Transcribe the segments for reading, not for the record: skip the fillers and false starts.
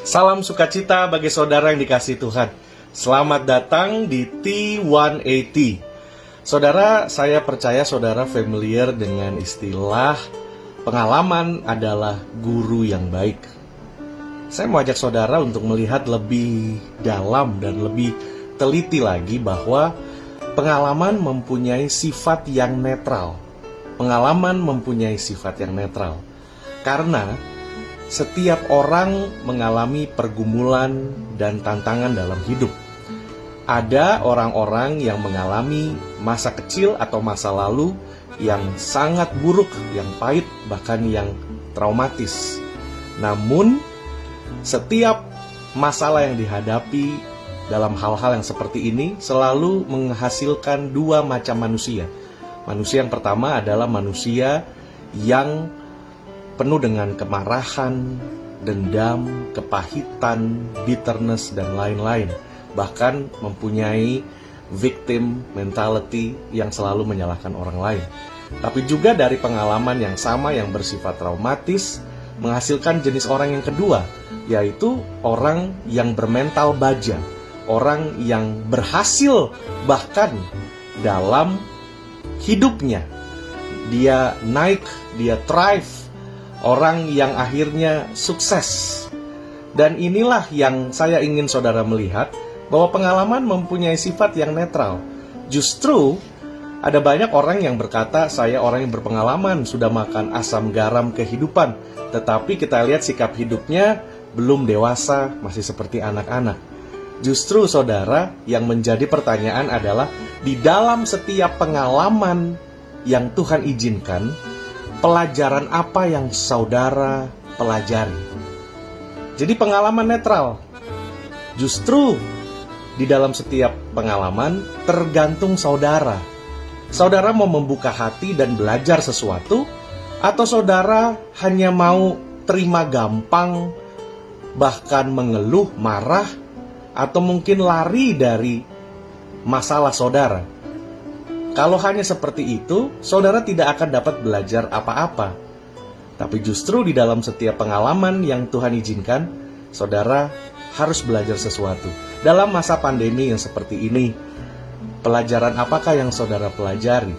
Salam sukacita bagi saudara yang dikasihi Tuhan. Selamat datang di T180. Saudara, saya percaya saudara familiar dengan istilah pengalaman adalah guru yang baik. Saya mau ajak saudara untuk melihat lebih dalam dan lebih teliti lagi bahwa pengalaman mempunyai sifat yang netral. Pengalaman mempunyai sifat yang netral. Karena setiap orang mengalami pergumulan dan tantangan dalam hidup. Ada orang-orang yang mengalami masa kecil atau masa lalu yang sangat buruk, yang pahit, bahkan yang traumatis. Namun, setiap masalah yang dihadapi dalam hal-hal yang seperti ini selalu menghasilkan dua macam manusia. Manusia yang pertama adalah manusia yang penuh dengan kemarahan, dendam, kepahitan, bitterness, dan lain-lain. Bahkan mempunyai victim mentality yang selalu menyalahkan orang lain. Tapi juga dari pengalaman yang sama yang bersifat traumatis, menghasilkan jenis orang yang kedua, yaitu orang yang bermental baja. Orang yang berhasil bahkan dalam hidupnya. Dia naik, dia thrive. Orang yang akhirnya sukses. Dan inilah yang saya ingin saudara melihat, bahwa pengalaman mempunyai sifat yang netral. Justru ada banyak orang yang berkata, saya orang yang berpengalaman, sudah makan asam garam kehidupan. Tetapi kita lihat sikap hidupnya belum dewasa, masih seperti anak-anak. Justru saudara, yang menjadi pertanyaan adalah, di dalam setiap pengalaman yang Tuhan izinkan, pelajaran apa yang saudara pelajari? Jadi pengalaman netral. Justru di dalam setiap pengalaman tergantung saudara. Saudara mau membuka hati dan belajar sesuatu, atau saudara hanya mau terima gampang, bahkan mengeluh, marah, atau mungkin lari dari masalah saudara. Kalau hanya seperti itu, saudara tidak akan dapat belajar apa-apa. Tapi justru di dalam setiap pengalaman yang Tuhan izinkan, saudara harus belajar sesuatu. Dalam masa pandemi yang seperti ini, pelajaran apakah yang saudara pelajari?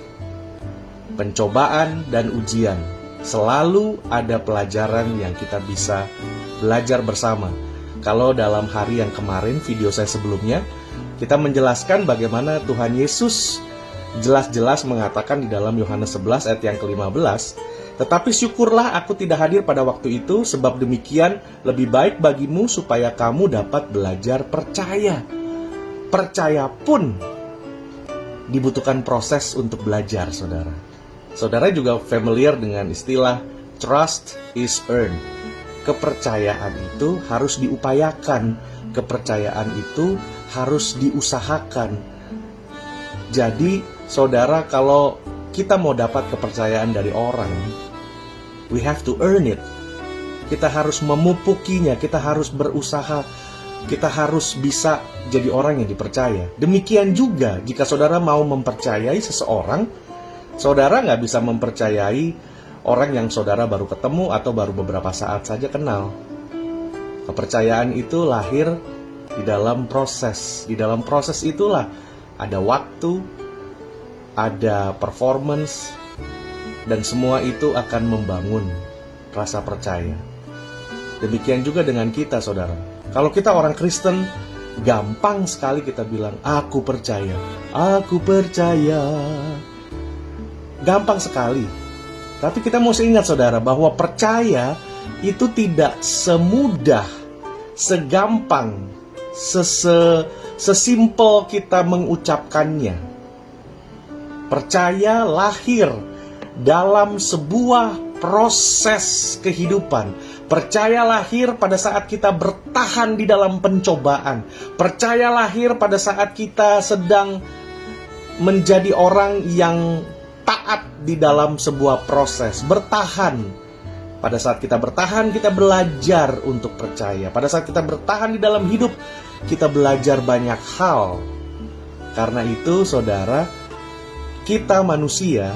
Pencobaan dan ujian. Selalu ada pelajaran yang kita bisa belajar bersama. Kalau dalam hari yang kemarin, video saya sebelumnya, kita menjelaskan bagaimana Tuhan Yesus jelas-jelas mengatakan di dalam Yohanes 11 ayat yang ke-15, tetapi syukurlah aku tidak hadir pada waktu itu, sebab demikian lebih baik bagimu supaya kamu dapat belajar percaya. Percaya pun dibutuhkan proses untuk belajar, saudara. Saudara juga familiar dengan istilah trust is earned. Kepercayaan itu harus diupayakan, kepercayaan itu harus diusahakan. Jadi, saudara, kalau kita mau dapat kepercayaan dari orang, we have to earn it. Kita harus memupukinya, kita harus berusaha, kita harus bisa jadi orang yang dipercaya. Demikian juga, jika saudara mau mempercayai seseorang, saudara nggak bisa mempercayai orang yang saudara baru ketemu atau baru beberapa saat saja kenal. Kepercayaan itu lahir di dalam proses. Di dalam proses itulah ada waktu, ada performance, dan semua itu akan membangun rasa percaya. Demikian juga dengan kita, saudara. Kalau kita orang Kristen, gampang sekali kita bilang, aku percaya, aku percaya. Gampang sekali. Tapi kita mesti ingat, saudara, bahwa percaya itu tidak semudah, segampang, sesimpel kita mengucapkannya. Percaya lahir dalam sebuah proses kehidupan. Percaya lahir pada saat kita bertahan di dalam pencobaan. Percaya lahir pada saat kita sedang menjadi orang yang taat di dalam sebuah proses. Bertahan. Pada saat kita bertahan, kita belajar untuk percaya. Pada saat kita bertahan di dalam hidup, kita belajar banyak hal. Karena itu, saudara, kita manusia,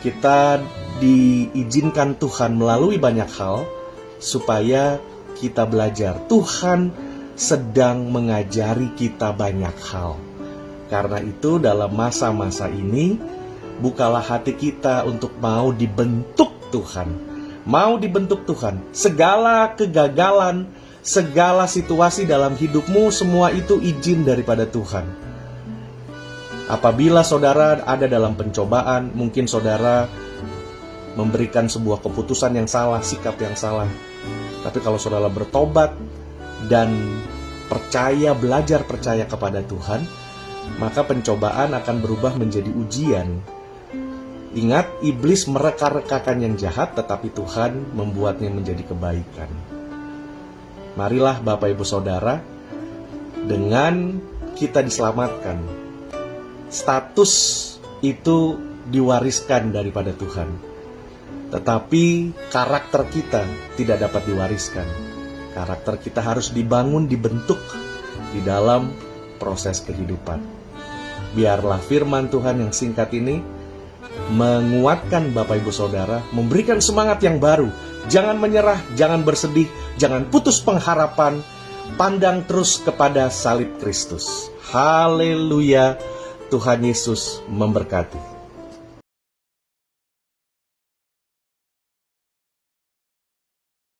kita diizinkan Tuhan melalui banyak hal supaya kita belajar. Tuhan sedang mengajari kita banyak hal. Karena itu dalam masa-masa ini, bukalah hati kita untuk mau dibentuk Tuhan. Mau dibentuk Tuhan. Segala kegagalan, segala situasi dalam hidupmu, semua itu izin daripada Tuhan. Apabila saudara ada dalam pencobaan, mungkin saudara memberikan sebuah keputusan yang salah, sikap yang salah. Tapi kalau saudara bertobat dan belajar percaya kepada Tuhan, maka pencobaan akan berubah menjadi ujian. Ingat, iblis mereka-rekakan yang jahat, tetapi Tuhan membuatnya menjadi kebaikan. Marilah Bapak Ibu Saudara, dengan kita diselamatkan, status itu diwariskan daripada Tuhan. Tetapi karakter kita tidak dapat diwariskan. Karakter kita harus dibangun, dibentuk di dalam proses kehidupan. Biarlah firman Tuhan yang singkat ini menguatkan Bapak Ibu Saudara, memberikan semangat yang baru. Jangan menyerah, jangan bersedih, jangan putus pengharapan. Pandang terus kepada salib Kristus. Haleluya, Tuhan Yesus memberkati.